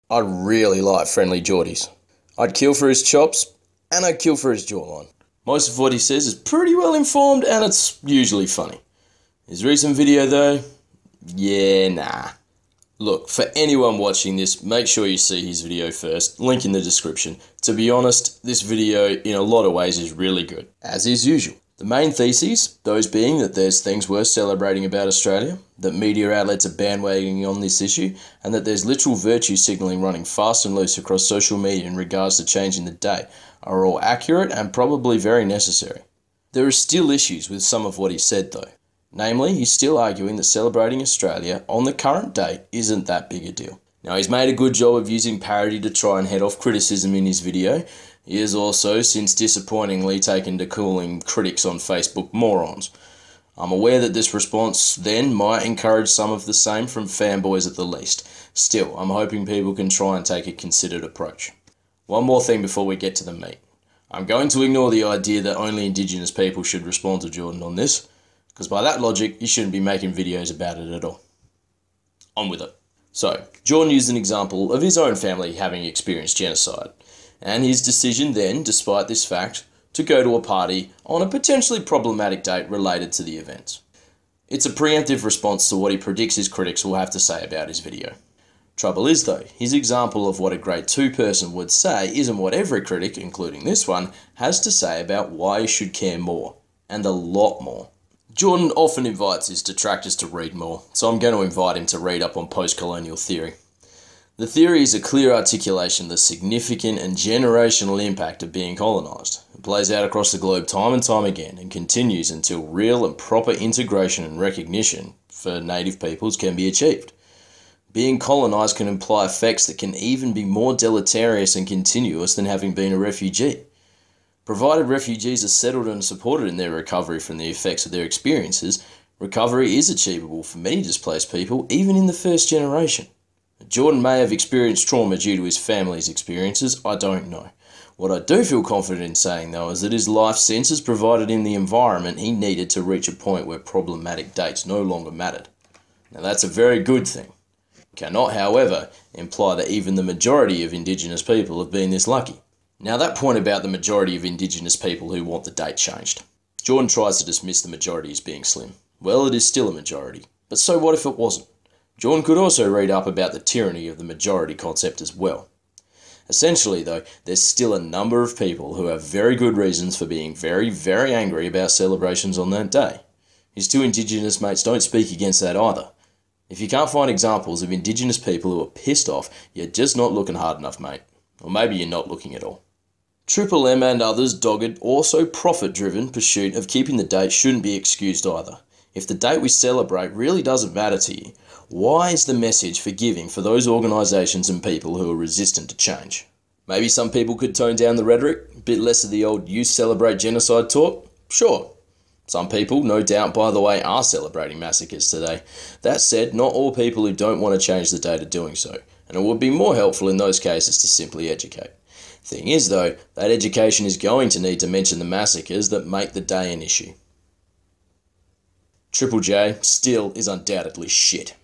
I really like Friendlyjordies. I'd kill for his chops, and I'd kill for his jawline. Most of what he says is pretty well informed, and it's usually funny. His recent video though, yeah, nah. Look, for anyone watching this, make sure you see his video first, link in the description. To be honest, this video in a lot of ways is really good, as is usual. The main theses, those being that there's things worth celebrating about Australia, that media outlets are bandwagoning on this issue, and that there's literal virtue signalling running fast and loose across social media in regards to changing the day, are all accurate and probably very necessary. There are still issues with some of what he said though. Namely, he's still arguing that celebrating Australia on the current date isn't that big a deal. Now, he's made a good job of using parody to try and head off criticism in his video. He has also since disappointingly taken to calling critics on Facebook morons. I'm aware that this response then might encourage some of the same from fanboys at the least. Still, I'm hoping people can try and take a considered approach. One more thing before we get to the meat. I'm going to ignore the idea that only Indigenous people should respond to Jordan on this, because by that logic, you shouldn't be making videos about it at all. On with it. So, Jordan used an example of his own family having experienced genocide, and his decision then, despite this fact, to go to a party on a potentially problematic date related to the events. It's a preemptive response to what he predicts his critics will have to say about his video. Trouble is though, his example of what a grade 2 person would say isn't what every critic, including this one, has to say about why you should care more, and a lot more. Jordan often invites his detractors to read more, so I'm going to invite him to read up on post-colonial theory. The theory is a clear articulation of the significant and generational impact of being colonised. It plays out across the globe time and time again and continues until real and proper integration and recognition for native peoples can be achieved. Being colonised can imply effects that can even be more deleterious and continuous than having been a refugee. Provided refugees are settled and supported in their recovery from the effects of their experiences, recovery is achievable for many displaced people, even in the first generation. Jordan may have experienced trauma due to his family's experiences, I don't know. What I do feel confident in saying though is that his life sense has provided him the environment he needed to reach a point where problematic dates no longer mattered. Now that's a very good thing. It cannot, however, imply that even the majority of Indigenous people have been this lucky. Now that point about the majority of Indigenous people who want the date changed. Jordan tries to dismiss the majority as being slim. Well, it is still a majority. But so what if it wasn't? Jordan could also read up about the tyranny of the majority concept as well. Essentially though, there's still a number of people who have very good reasons for being very, very angry about celebrations on that day. His two Indigenous mates don't speak against that either. If you can't find examples of Indigenous people who are pissed off, you're just not looking hard enough, mate. Or maybe you're not looking at all. Triple M and others' dogged, also profit-driven pursuit of keeping the date shouldn't be excused either. If the date we celebrate really doesn't matter to you, why is the message forgiving for those organisations and people who are resistant to change? Maybe some people could tone down the rhetoric, a bit less of the old "you celebrate genocide" talk? Sure. Some people, no doubt by the way, are celebrating massacres today. That said, not all people who don't want to change the date are doing so, and it would be more helpful in those cases to simply educate. Thing is though, that education is going to need to mention the massacres that make the day an issue. Triple J still is undoubtedly shit.